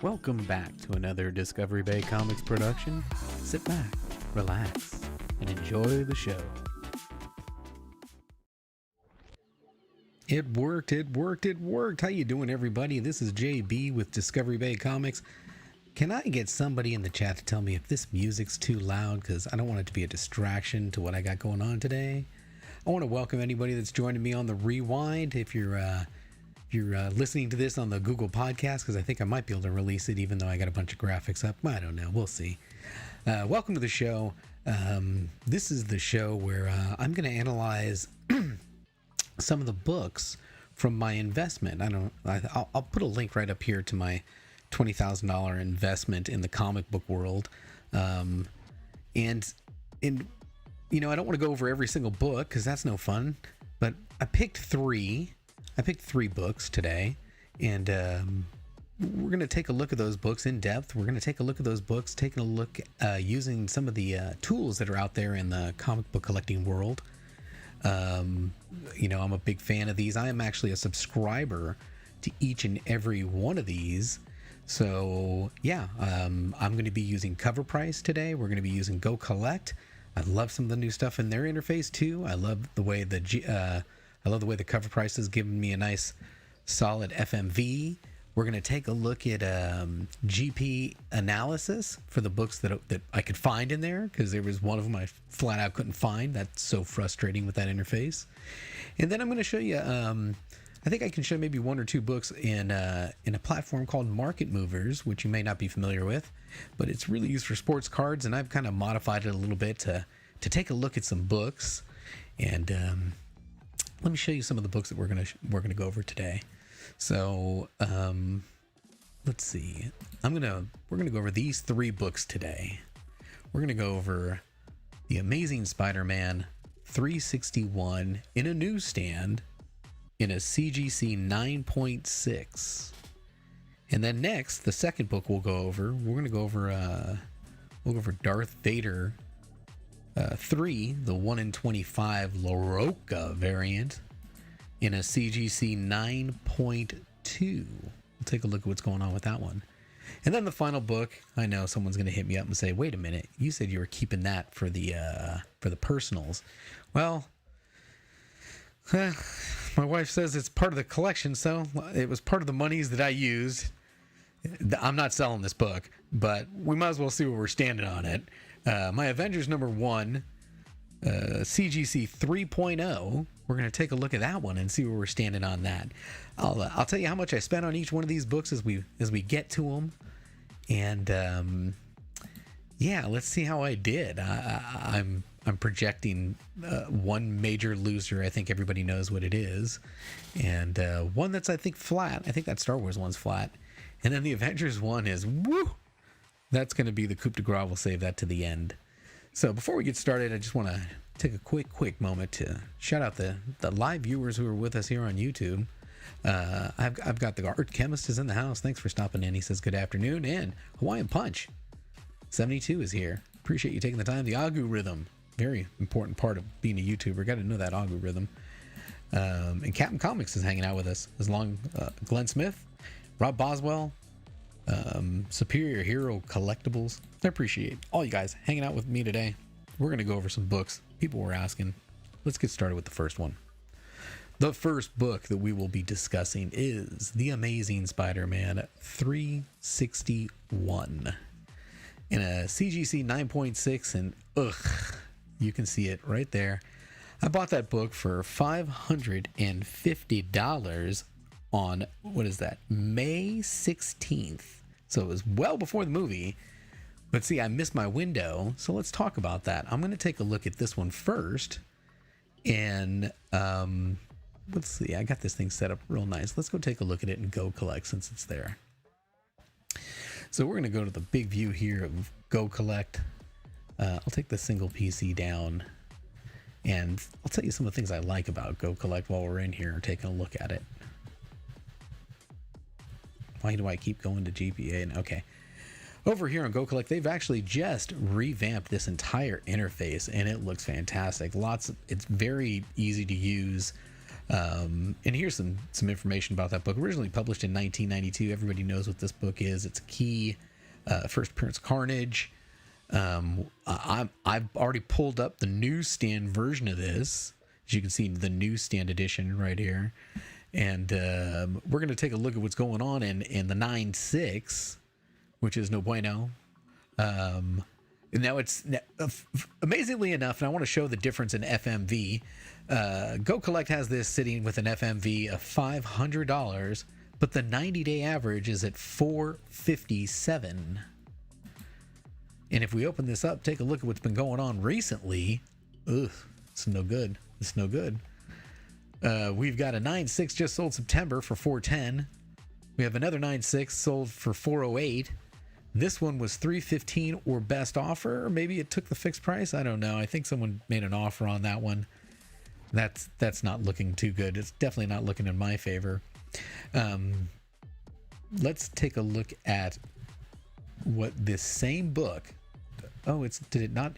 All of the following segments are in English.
Welcome back to another Discovery Bay Comics production. Sit back, relax, and enjoy the show. It worked. How you doing, everybody? This is JB with Discovery Bay Comics. Can I get somebody in the chat to tell me if this music's too loud? Because I don't want it to be a distraction to what I got going on today. I want to welcome anybody that's joining me on the rewind. If you're listening to this on the Google Podcast, because I think I might be able to release it even though I got a bunch of graphics up. I don't know. We'll see. Welcome to the show. This is the show where I'm going to analyze some of the books from my investment. I'll put a link right up here to my $20,000 investment in the comic book world. And you know, I don't want to go over every single book because that's no fun, but I picked three books today, and we're going to take a look at those books in depth. We're going to take a look at those books, taking a look using some of the tools that are out there in the comic book collecting world. You know, I'm a big fan of these. I am actually a subscriber to each and every one of these. So yeah, I'm going to be using Cover Price today. We're going to be using Go Collect. I love some of the new stuff in their interface too. I love the way the Cover Price has given me a nice solid FMV. We're going to take a look at GP analysis for the books that I could find in there, because there was one of them I flat out couldn't find. That's so frustrating with that interface. And then I'm going to show you, I think I can show maybe one or two books in a platform called Market Movers, which you may not be familiar with, but it's really used for sports cards, and I've kind of modified it a little bit to take a look at some books. And let me show you some of the books that we're gonna go over today. So let's see. We're gonna go over these three books today. We're gonna go over The Amazing Spider-Man 361 in a newsstand in a CGC 9.6. And then next, the second book we're gonna go over Darth Vader 3, the 1 in 25 LaRocca variant in a CGC 9.2. We'll take a look at what's going on with that one. And then the final book, I know someone's going to hit me up and say, wait a minute, you said you were keeping that for the personals. Well, my wife says it's part of the collection, so it was part of the monies that I used. I'm not selling this book, but we might as well see where we're standing on it. My Avengers number 1, CGC 3.0, we're going to take a look at that one and see where we're standing on that. I'll tell you how much I spent on each one of these books as we get to them. And yeah, let's see how I did. I'm projecting one major loser. I think everybody knows what it is. And one that's, I think, flat. I think that Star Wars one's flat. And then the Avengers one is, woo! That's going to be the coup de grace. We'll save that to the end. So before we get started, I just want to take a quick moment to shout out the live viewers who are with us here on YouTube. I've got the Art Chemist is in the house. Thanks for stopping in. He says good afternoon. And Hawaiian Punch 72 is here. Appreciate you taking the time. The Agu Rhythm, very important part of being a YouTuber. Got to know that Agu Rhythm. And Captain Comics is hanging out with us. Glenn Smith, Robb Boswell, Superior Hero Collectibles. I appreciate all you guys hanging out with me today. We're going to go over some books people were asking. Let's get started with the first one. The first book that we will be discussing is The Amazing Spider-Man 361 in a CGC 9.6, and you can see it right there. I bought that book for $550 on, what is that, May 16th. So it was well before the movie. But see, I missed my window, so let's talk about that. I'm going to take a look at this one first. And let's see, I got this thing set up real nice. Let's go take a look at it and Go Collect since it's there. So we're going to go to the big view here of Go Collect. I'll take the single PC down. And I'll tell you some of the things I like about Go Collect while we're in here taking a look at it. Why do I keep going to GPA? And okay. Over here on Go Collect, they've actually just revamped this entire interface, and it looks fantastic. It's very easy to use. And here's some information about that book. Originally published in 1992. Everybody knows what this book is. It's a Key, first appearance Carnage. I've already pulled up the newsstand version of this. As you can see, the newsstand edition right here. And we're going to take a look at what's going on in the 9.6, which is no bueno. Now it's amazingly enough, and I want to show the difference in FMV. Go Collect has this sitting with an FMV of $500, but the 90-day average is at $457. And if we open this up, take a look at what's been going on recently. Ugh, it's no good. It's no good. We've got a 9.6 just sold September for $410. We have another 9.6 sold for $408. This one was $315 or best offer, or maybe it took the fixed price. I don't know. I think someone made an offer on that one. That's not looking too good. It's definitely not looking in my favor. Let's take a look at what this same book. Oh, did it not?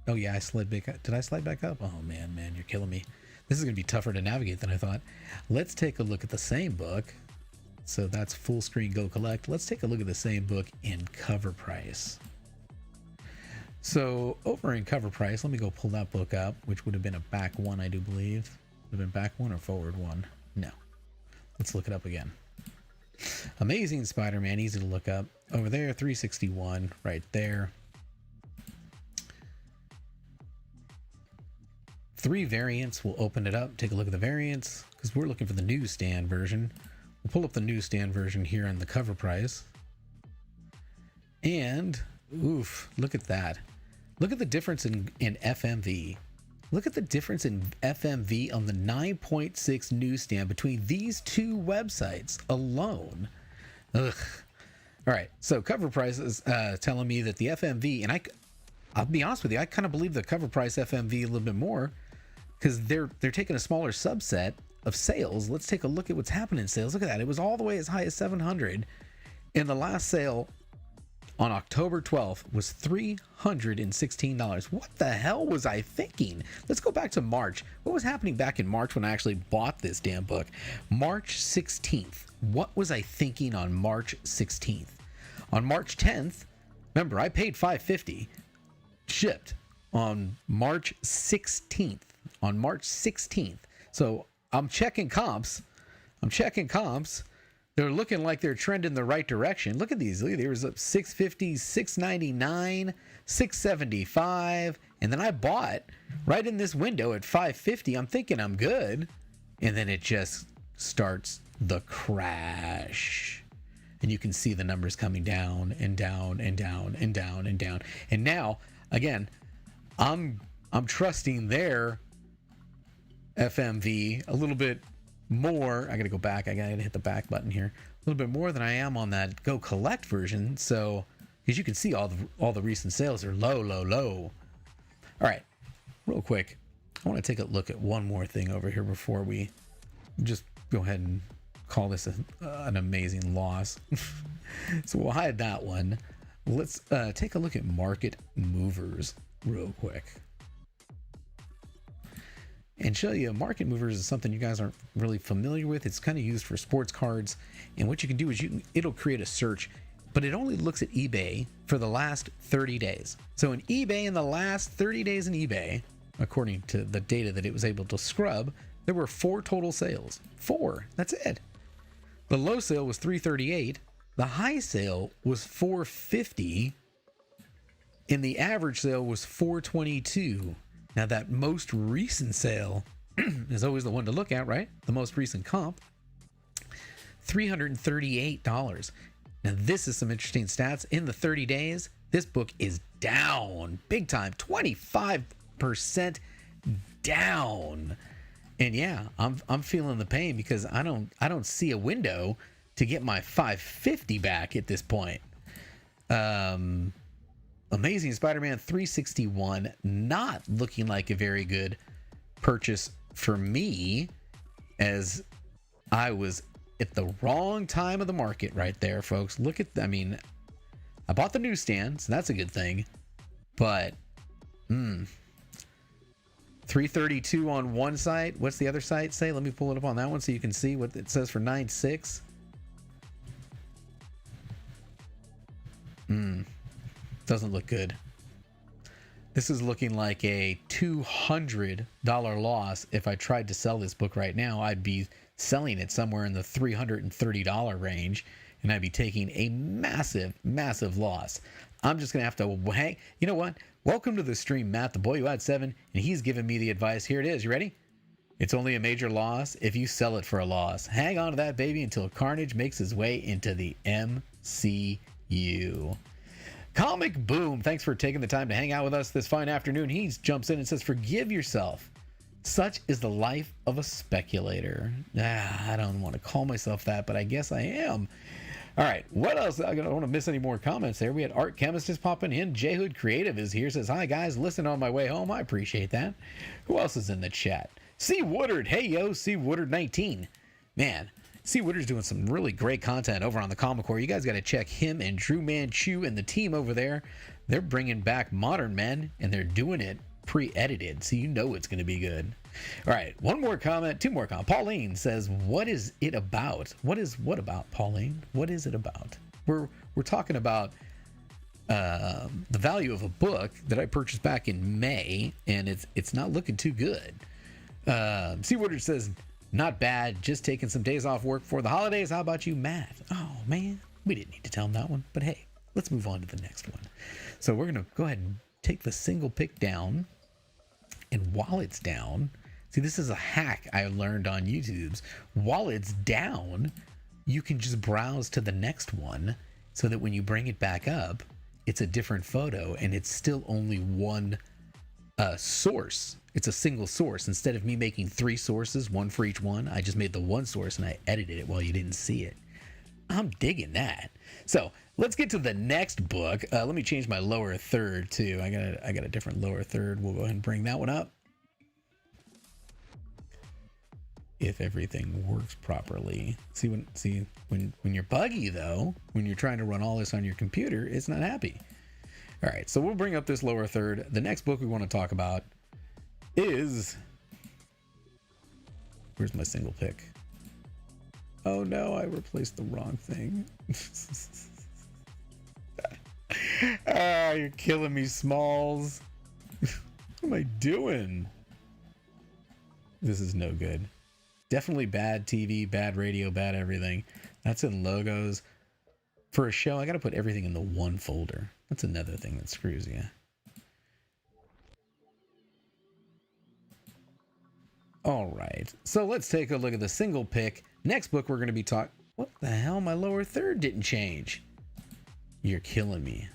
Oh yeah, I slid back up. Did I slide back up? Oh man, you're killing me. This is gonna be tougher to navigate than I thought. Let's take a look at the same book. So that's full screen Go Collect. Let's take a look at the same book in cover price. So over in cover price, let me go pull that book up, which would have been a back one, I do believe. Would have been back one or forward one? No. Let's look it up again. Amazing Spider-Man, easy to look up. Over there, 361, right there. 3 variants. We'll open it up, take a look at the variants, because we're looking for the newsstand version. We'll pull up the newsstand version here on the cover price. And, oof, look at that. Look at the difference in FMV. Look at the difference in FMV on the 9.6 newsstand between these two websites alone. Ugh. All right, so cover price is telling me that the FMV, and I'll be honest with you, I kind of believe the cover price FMV a little bit more because they're taking a smaller subset of sales. Let's take a look at what's happening in sales. Look at that. It was all the way as high as 700. And the last sale on October 12th was $316. What the hell was I thinking? Let's go back to March. What was happening back in March when I actually bought this damn book? March 16th. What was I thinking on March 16th? On March 10th, remember, I paid $550, shipped on March 16th. On March 16th. So I'm checking comps. They're looking like they're trending the right direction. Look at these. Look, there was up 650, 699, 675, and then I bought right in this window at 550. I'm thinking I'm good, and then it just starts the crash. And you can see the numbers coming down and down and down and down and down. And now, again, I'm trusting their FMV a little bit more. I gotta go back. I gotta hit the back button here. A little bit more than I am on that Go Collect version. So, because you can see all the recent sales are low. All right, real quick, I want to take a look at one more thing over here before we just go ahead and call this an amazing loss. So we'll hide that one. Let's take a look at market movers real quick. And show you market movers is something you guys aren't really familiar with. It's kind of used for sports cards. And what you can do is it'll create a search, but it only looks at eBay for the last 30 days. So in eBay, in the last 30 days in eBay, according to the data that it was able to scrub, there were 4 total sales. 4, that's it. The low sale was 338. The high sale was 450. And the average sale was 422. Now that most recent sale is always the one to look at, right? The most recent comp, $338. Now this is some interesting stats. In the 30 days, this book is down big time, 25% down. And yeah, I'm feeling the pain because I don't see a window to get my 550 back at this point. Amazing Spider-Man 361, not looking like a very good purchase for me, as I was at the wrong time of the market right there, folks. Look at, I mean, I bought the newsstand, so that's a good thing, but $332 on one site. What's the other site say? Let me pull it up on that one so you can see what it says for 9.6. Doesn't look good. This is looking like a $200 loss. If I tried to sell this book right now, I'd be selling it somewhere in the $330 range, and I'd be taking a massive, massive loss. I'm just going to have to hang. You know what? Welcome to the stream, Matt, the boy who had 7, and he's giving me the advice. Here it is. You ready? It's only a major loss if you sell it for a loss. Hang on to that baby until Carnage makes his way into the MCU. Comic Boom, thanks for taking the time to hang out with us this fine afternoon. He jumps in and says, forgive yourself. Such is the life of a speculator. I don't want to call myself that, but I guess I am. All right, what else? I don't want to miss any more comments there. We had Art Chemist just popping in. J-Hood Creative is here, says, hi guys, listen on my way home. I appreciate that. Who else is in the chat? C. Woodard, hey yo, C. Woodard 19. Man, C. Woodard's doing some really great content over on the Comic Core. You guys got to check him and Drew Manchu and the team over there. They're bringing back Modern Men, and they're doing it pre-edited, so you know it's going to be good. All right, one more comment, two more comments. Pauline says, what is it about? What about, Pauline? What is it about? We're talking about the value of a book that I purchased back in May, and it's not looking too good. C. Woodard says, not bad, just taking some days off work for the holidays. How about you, Matt? Oh, man, we didn't need to tell him that one. But hey, let's move on to the next one. So we're going to go ahead and take the single pick down. And while it's down, see, this is a hack I learned on YouTube's. While it's down, you can just browse to the next one so that when you bring it back up, it's a different photo and it's still only one source. It's a single source. Instead of me making 3 sources, one for each one, I just made the one source and I edited it while you didn't see it. I'm digging that. So let's get to the next book. Let me change my lower third too. I got a different lower third. We'll go ahead and bring that one up. If everything works properly. See when you're buggy though, when you're trying to run all this on your computer, it's not happy. All right, so we'll bring up this lower third. The next book we want to talk about is, where's my single pick? Oh no, I replaced the wrong thing. You're killing me, Smalls. What am I doing? This is no good. Definitely bad TV, bad radio, bad everything. That's in logos. For a show, I got to put everything in the one folder. That's another thing that screws you. All right, so let's take a look at the single pick. Next book we're going to be talking. What the hell? My lower third didn't change. You're killing me.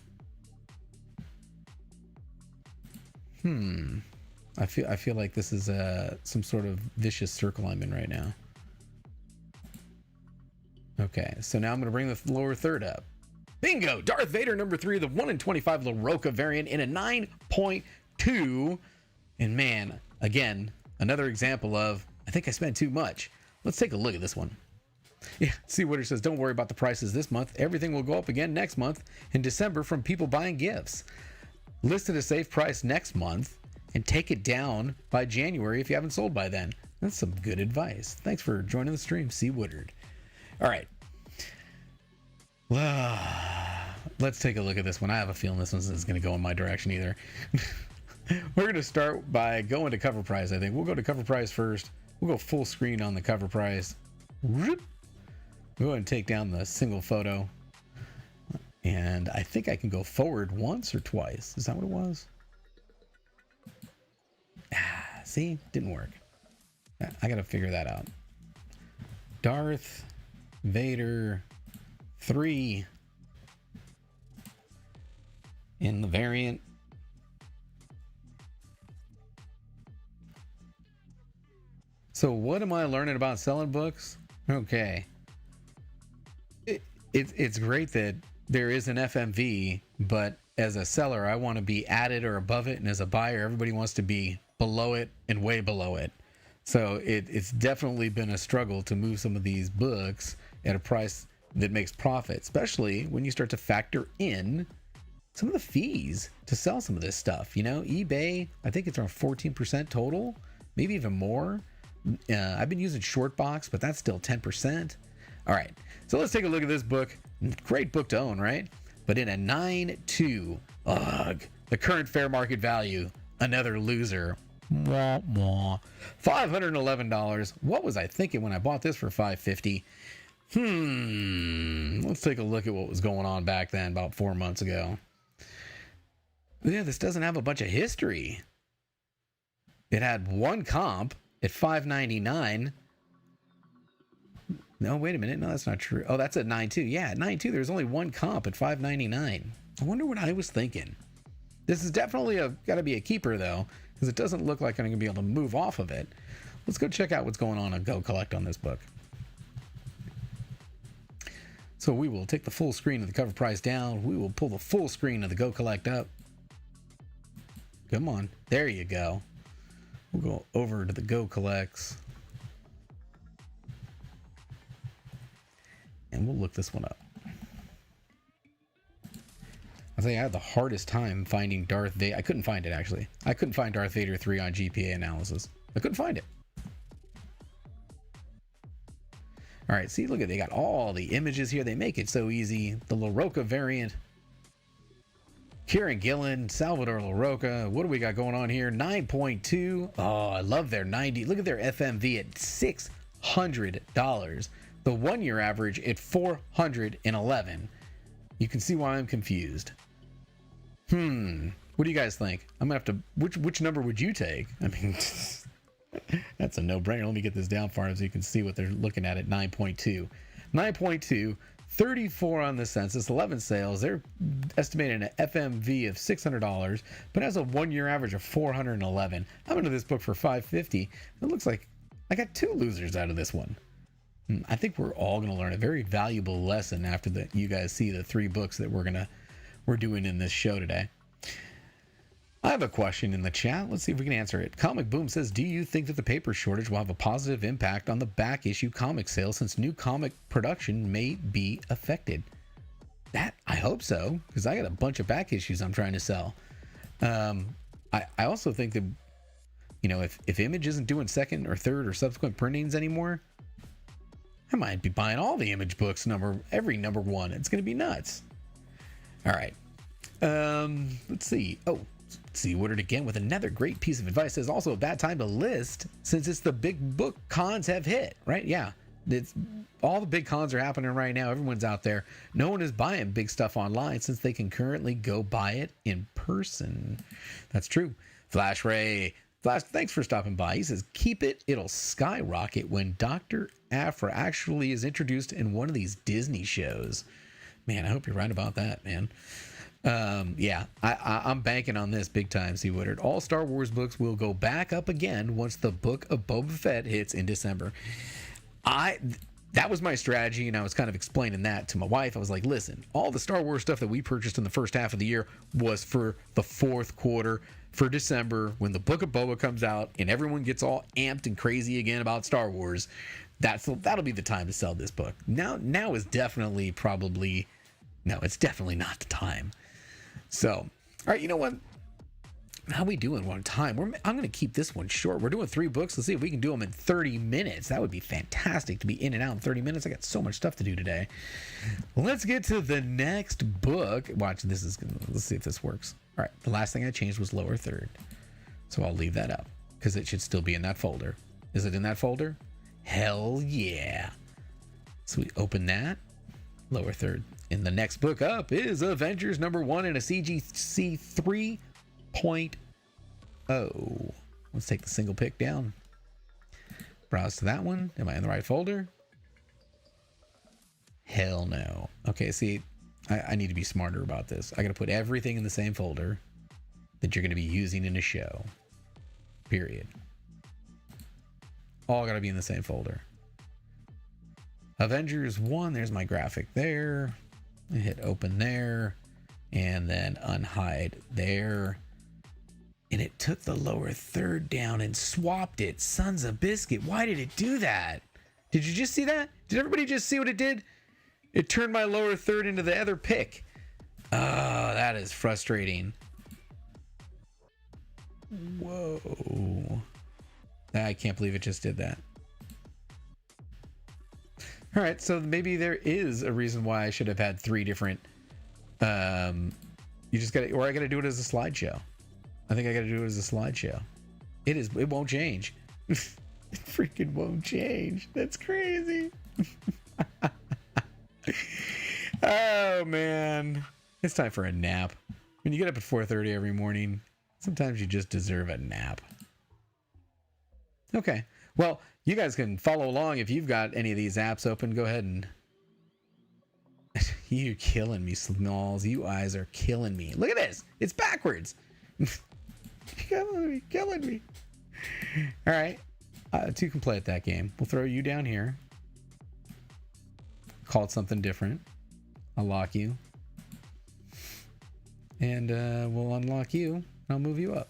I feel like this is some sort of vicious circle I'm in right now. Okay, so now I'm going to bring the lower third up. Bingo! Darth Vader number 3, the 1 in 25 LaRocca variant in a 9.2. And man, again, another example of, I think I spent too much. Let's take a look at this one. Yeah, see what it says, don't worry about the prices this month. Everything will go up again next month in December from people buying gifts. List at a safe price next month and take it down by January if you haven't sold by then. That's some good advice. Thanks for joining the stream, C. Woodard. All right. Let's take a look at this one. I have a feeling this one isn't going to go in my direction either. We're going to start by going to cover price, I think. We'll go to cover price first. We'll go full screen on the cover price. We'll go ahead and take down the single photo. And I think I can go forward once or twice. Is that what it was? See? Didn't work. I got to figure that out. Darth Vader 3 in the variant. So what am I learning about selling books? Okay. It's great that there is an FMV, but as a seller, I want to be at it or above it. And as a buyer, everybody wants to be below it and way below it. So it's definitely been a struggle to move some of these books at a price that makes profit, especially when you start to factor in some of the fees to sell some of this stuff. You know, eBay, I think it's around 14% total, maybe even more. I've been using Shortbox, but that's still 10%. All right, so let's take a look at this book. Great book to own, right? But in a 9.2, ugh, the current fair market value, another loser. $511. What was I thinking when I bought this for $550? Let's take a look at what was going on back then, about 4 months ago. Yeah, this doesn't have a bunch of history. It had one comp at $5.99. No, wait a minute. No, that's not true. Oh, that's at 9.2. Yeah, at 9.2, there's only one comp at $5.99. I wonder what I was thinking. This is definitely got to be a keeper, though, because it doesn't look like I'm going to be able to move off of it. Let's go check out what's going on and go collect on this book. So we will take the full screen of the cover price down. We will pull the full screen of the Go Collect up. Come on. There you go. We'll go over to the Go Collects. And we'll look this one up. I'll tell you, I had the hardest time finding Darth Vader. I couldn't find it, actually. I couldn't find Darth Vader 3 on GPA analysis. I couldn't find it. All right, see, look at, they got all the images here. They make it so easy. The LaRocca variant. Kieran Gillen, Salvador LaRocca. What do we got going on here? 9.2. Oh, I love their 90. Look at their FMV at $600. The 1 year average at 411. You can see why I'm confused. What do you guys think? I'm gonna have to. Which number would you take? I mean, that's a no-brainer. Let me get this down for them so you can see what they're looking at 9.2. 9.2, 34 on the census, 11 sales. They're estimating an FMV of $600, but has a 1 year average of 411. I'm into this book for $550. It looks like I got 2 losers out of this one. I think we're all going to learn a very valuable lesson after you guys see the 3 books that we're doing in this show today. I have a question in the chat. Let's see if we can answer it. Comic Boom says, do you think that the paper shortage will have a positive impact on the back issue comic sales since new comic production may be affected? That I hope so, because I got a bunch of back issues I'm trying to sell. I also think that, you know, if Image isn't doing second or third or subsequent printings anymore, I might be buying all the Image books, every number 1. It's going to be nuts. All right. Let's see. Oh, see Woodard again with another great piece of advice. Says also a bad time to list since it's the big book cons have hit, right? Yeah. It's all the big cons are happening right now. Everyone's out there. No one is buying big stuff online since they can currently go buy it in person. That's true. Flash Ray. Flash, thanks for stopping by. He says, keep it. It'll skyrocket when Dr. Aphra actually is introduced in one of these Disney shows. Man, I hope you're right about that, man. Yeah, I'm banking on this big time, C. Woodard. All Star Wars books will go back up again once the Book of Boba Fett hits in December. That was my strategy, and I was kind of explaining that to my wife. I was like, listen, all the Star Wars stuff that we purchased in the first half of the year was for the fourth quarter, for December, when the Book of Boba comes out and everyone gets all amped and crazy again about Star Wars. That'll be the time to sell this book. Now is definitely it's definitely not the time. So, all right, you know what? How we doing on time? I'm going to keep this one short. We're doing 3 books. Let's see if we can do them in 30 minutes. That would be fantastic to be in and out in 30 minutes. I got so much stuff to do today. Let's get to the next book. Watch, let's see if this works. All right, the last thing I changed was lower third. So I'll leave that up because it should still be in that folder. Is it in that folder? Hell yeah. So we open that, lower third. And the next book up is Avengers #1 in a CGC 3.0. Let's take the single pick down. Browse to that one. Am I in the right folder? Hell no. Okay, see, I need to be smarter about this. I got to put everything in the same folder that you're going to be using in a show. Period. All got to be in the same folder. Avengers 1, there's my graphic there. I hit open there and then unhide there. And it took the lower third down and swapped it. Sons of biscuit. Why did it do that? Did you just see that? Did everybody just see what it did? It turned my lower third into the other pick. that is frustrating. Whoa. I can't believe it just did that. All right, so maybe there is a reason why I should have had 3 different. You just got to, or I got to do it as a slideshow. I think I got to do it as a slideshow. It won't change. It freaking won't change. That's crazy. Oh man, it's time for a nap. When you get up at 4:30 every morning, sometimes you just deserve a nap. Okay, well, you guys can follow along if you've got any of these apps open. Go ahead and you're killing me, Smalls. You eyes are killing me. Look at this. It's backwards. Killing me. All right. 2 can play at that game. We'll throw you down here. Call it something different. I'll lock you. And we'll unlock you. I'll move you up.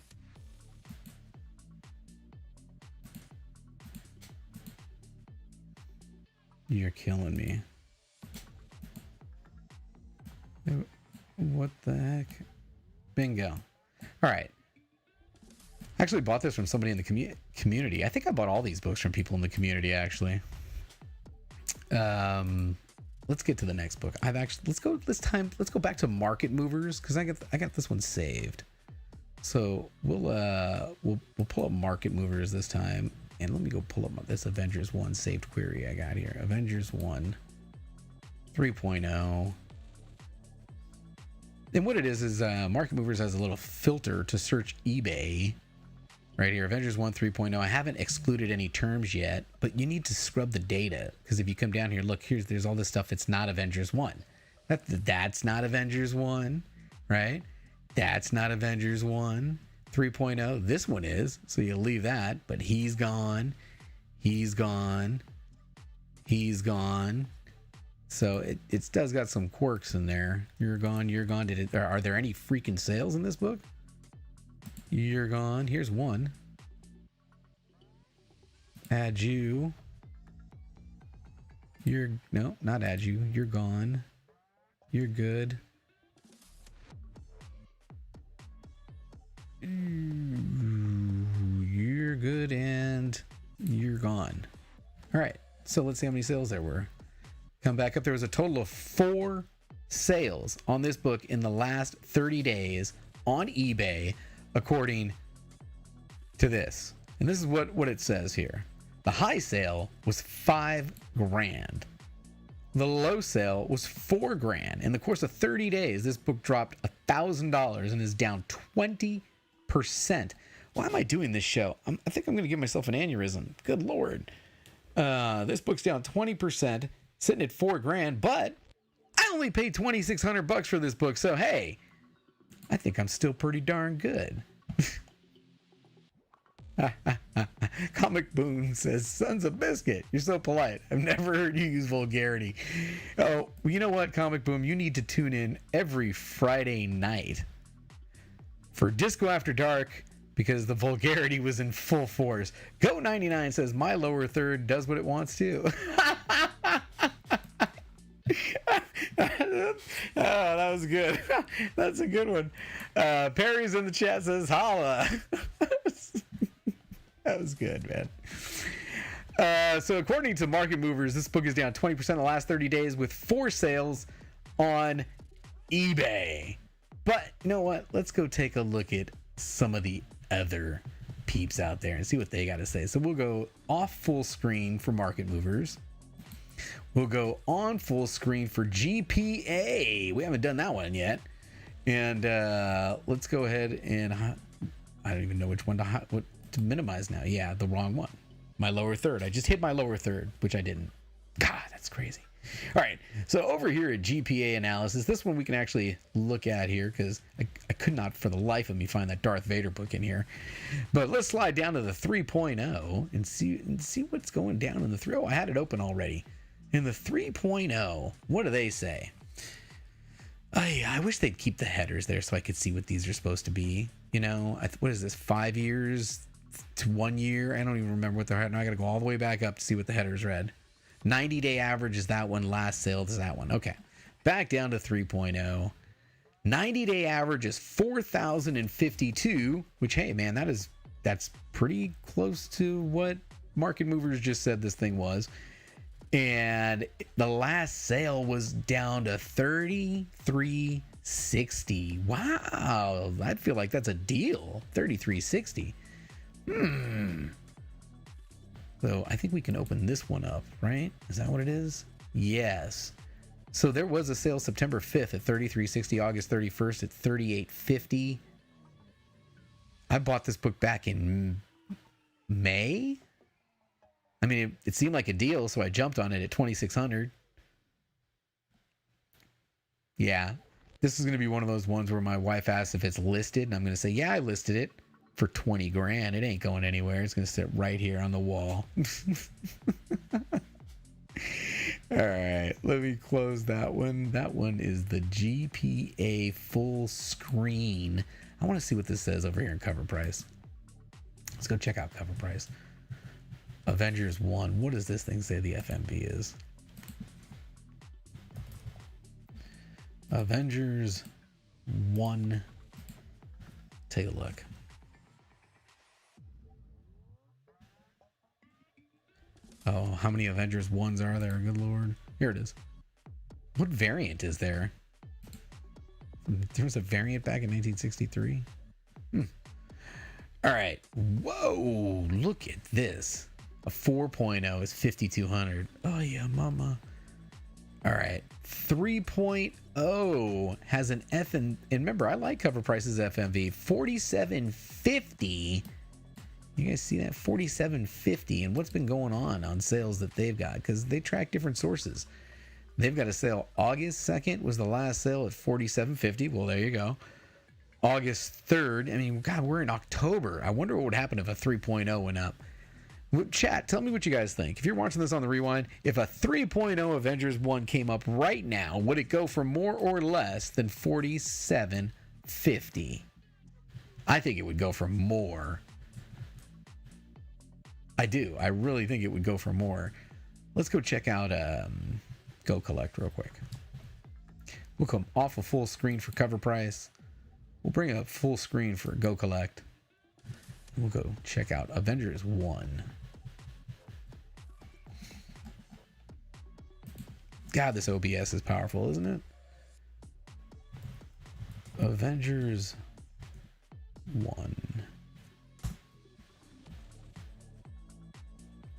You're killing me. What the heck? Bingo. All right. I actually bought this from somebody in the community. I think I bought all these books from people in the community, actually. Let's get to the next book. Let's go back to Market Movers, because I got this one saved. So we'll pull up Market Movers this time, and let me go pull up this Avengers 1 saved query I got here. Avengers 1 3.0. And what it is Market Movers has a little filter to search eBay right here. Avengers 1 3.0. I haven't excluded any terms yet, but you need to scrub the data, because if you come down here, look, there's all this stuff. It's not Avengers 1. That's not Avengers 1, right? That's not Avengers 1 3.0. This one is, so you leave that, but he's gone. He's gone. He's gone. So it does got some quirks in there. You're gone. You're gone. Are there any freaking sales in this book? You're gone. Here's one. Add you. No, not add you. You're gone. You're good. You're good, and you're gone. All right. So let's see how many sales there were. Come back up. There was a total of 4 sales on this book in the last 30 days on eBay, according to this. And this is what it says here. The high sale was $5,000. The low sale was $4,000. In the course of 30 days, this book dropped $1,000 and is down 20%. Why am I doing this show? I think I'm going to give myself an aneurysm. Good Lord. This book's down 20%, sitting at $4,000, but I only paid $2,600 for this book. So, hey, I think I'm still pretty darn good. Comic Boom says, Sons of Biscuit, you're so polite. I've never heard you use vulgarity. Oh, you know what, Comic Boom? You need to tune in every Friday night for Disco After Dark, because the vulgarity was in full force. Go 99 says, my lower third does what it wants to. Oh, that was good. That's a good one. Perry's in the chat says, holla. That was good, man. So according to Market Movers, this book is down 20% in the last 30 days with 4 sales on eBay. But you know what? Let's go take a look at some of the other peeps out there and see what they got to say. So we'll go off full screen for Market Movers. We'll go on full screen for GPA. We haven't done that one yet. And let's go ahead and I don't even know which one to minimize now. Yeah, the wrong one. My lower third. I just hit my lower third, which I didn't. God, that's crazy. All right, so over here at GPA analysis, this one we can actually look at here, because I could not for the life of me find that Darth Vader book in here. But let's slide down to the 3.0 and see what's going down in the 3. Oh, I had it open already. In the 3.0, what do they say? I wish they'd keep the headers there so I could see what these are supposed to be. You know, what is this, 5 years to 1 year? I don't even remember what they're at. Now I got to go all the way back up to see what the headers read. 90-day average is that one. Last sale is that one. Okay. Back down to 3.0. 90-day average is 4,052, which, hey, man, that's pretty close to what Market Movers just said this thing was. And the last sale was down to 33.60. Wow, I feel like that's a deal. 33.60. So I think we can open this one up, right? Is that what it is? Yes. So there was a sale September 5th at 33.60, August 31st at 38.50. I bought this book back in May. I mean, it seemed like a deal, so I jumped on it at 2,600. Yeah, this is going to be one of those ones where my wife asks if it's listed, and I'm going to say, yeah, I listed it for 20 grand. It ain't going anywhere. It's going to sit right here on the wall. All right, let me close that one. That one is the GPA full screen. I want to see what this says over here in cover price. Let's go check out cover price. Avengers 1. What does this thing say the FMV is? Avengers 1. Take a look. Oh, how many Avengers 1s are there? Good Lord. Here it is. What variant is there? There was a variant back in 1963. All right. Whoa, look at this. A 4.0 is 5,200. Oh, yeah, mama. All right. 3.0 has an F and remember, I like cover prices FMV. 47.50. You guys see that? 47.50. And what's been going on sales that they've got? Because they track different sources. They've got a sale August 2nd was the last sale at 47.50. Well, there you go. August 3rd. I mean, God, we're in October. I wonder what would happen if a 3.0 went up. Chat, tell me what you guys think. If you're watching this on the rewind, if a 3.0 Avengers 1 came up right now, would it go for more or less than 47.50? I think it would go for more. I do. I really think it would go for more. Let's go check out Go Collect real quick. We'll come off a full screen for cover price. We'll bring up full screen for Go Collect. We'll go check out Avengers 1. God, this OBS is powerful, isn't it? Avengers 1.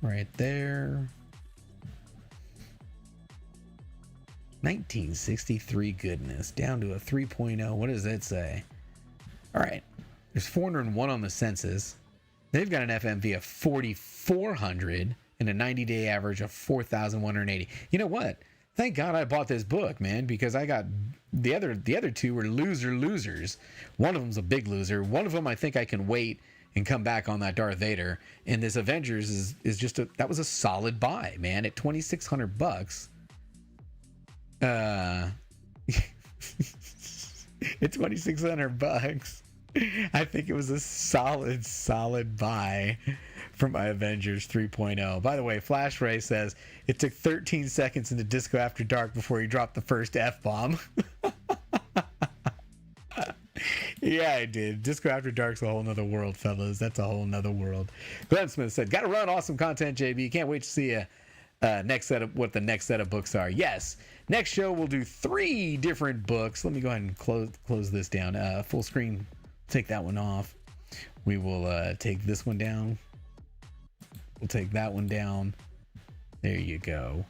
Right there. 1963 goodness. Down to a 3.0. What does it say? All right. There's 401 on the census. They've got an FMV of 4,400 and a 90-day average of 4,180. You know what? Thank God I bought this book, man, because I got the other two were losers. One of them's a big loser. One of them I think I can wait and come back on that Darth Vader. And this Avengers is just that was a solid buy, man, at $2,600. At $2,600. I think it was a solid buy for my Avengers 3.0. By the way, Flash Ray says it took 13 seconds into Disco After Dark before he dropped the first F-bomb. Yeah, I did. Disco After Dark's a whole nother world, fellas. That's a whole nother world. Glenn Smith said, "Gotta run, awesome content, JB. Can't wait to see what the next set of books are." Yes, next show we'll do 3 different books. Let me go ahead and close this down. Full screen. Take that one off. We will take this one down. We'll take that one down. There you go.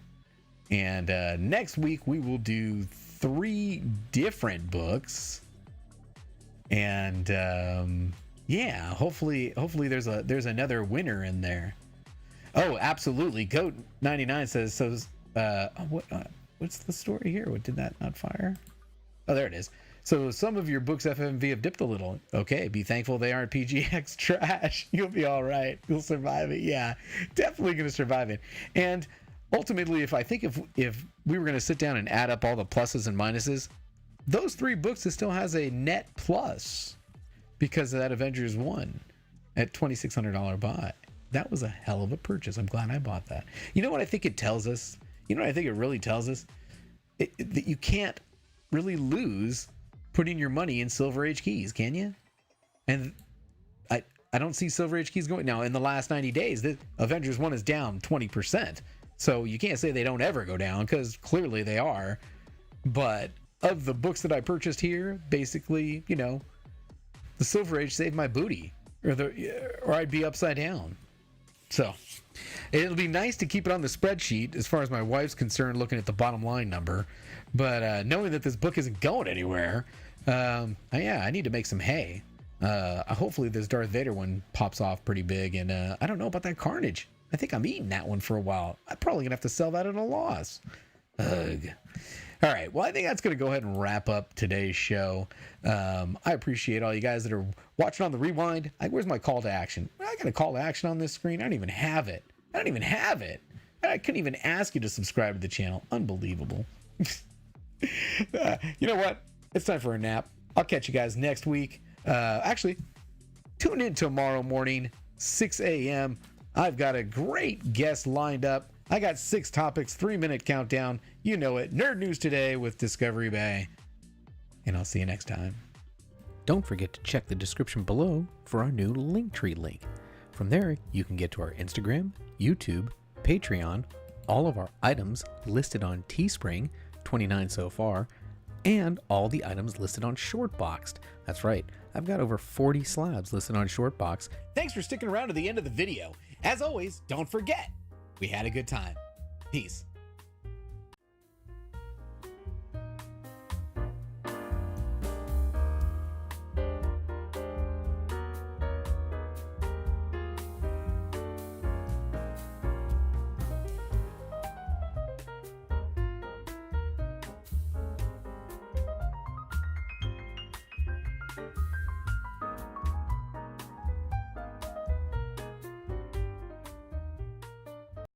And next week we will do 3 different books. And yeah, hopefully there's another winner in there. Oh, absolutely. Goat 99 says so. What's the story here? What, did that not fire? Oh, there it is. So some of your books FMV have dipped a little. Okay, be thankful they aren't PGX trash. You'll be all right. You'll survive it. Yeah, definitely going to survive it. And ultimately, if we were going to sit down and add up all the pluses and minuses, those 3 books, it still has a net plus because of that Avengers 1 at $2,600 buy. That was a hell of a purchase. I'm glad I bought that. You know what I think it tells us? You know what I think it really tells us? That you can't really lose putting your money in Silver Age keys, can you? And I don't see Silver Age keys going. Now, in the last 90 days, the Avengers 1 is down 20%. So you can't say they don't ever go down, because clearly they are. But of the books that I purchased here, basically, you know, the Silver Age saved my booty, or I'd be upside down. So it'll be nice to keep it on the spreadsheet as far as my wife's concerned, looking at the bottom line number. But knowing that this book isn't going anywhere, I need to make some hay. Hopefully this Darth Vader one pops off pretty big, and I don't know about that Carnage. I think I'm eating that one for a while. I'm probably gonna have to sell that at a loss. Ugh. All right, well, I think that's going to go ahead and wrap up today's show. I appreciate all you guys that are watching on the rewind. Where's my call to action? I got a call to action on this screen. I don't even have it. I couldn't even ask you to subscribe to the channel. Unbelievable. You know what? It's time for a nap. I'll catch you guys next week. Actually, tune in tomorrow morning, 6 a.m. I've got a great guest lined up. I got 6 topics, 3-minute countdown. You know it. Nerd News Today with Discovery Bay. And I'll see you next time. Don't forget to check the description below for our new Linktree link. From there, you can get to our Instagram, YouTube, Patreon, all of our items listed on TeeSpring, 29 so far, and all the items listed on Shortboxed. That's right, I've got over 40 slabs listed on Shortbox. Thanks for sticking around to the end of the video. As always, don't forget, we had a good time. Peace.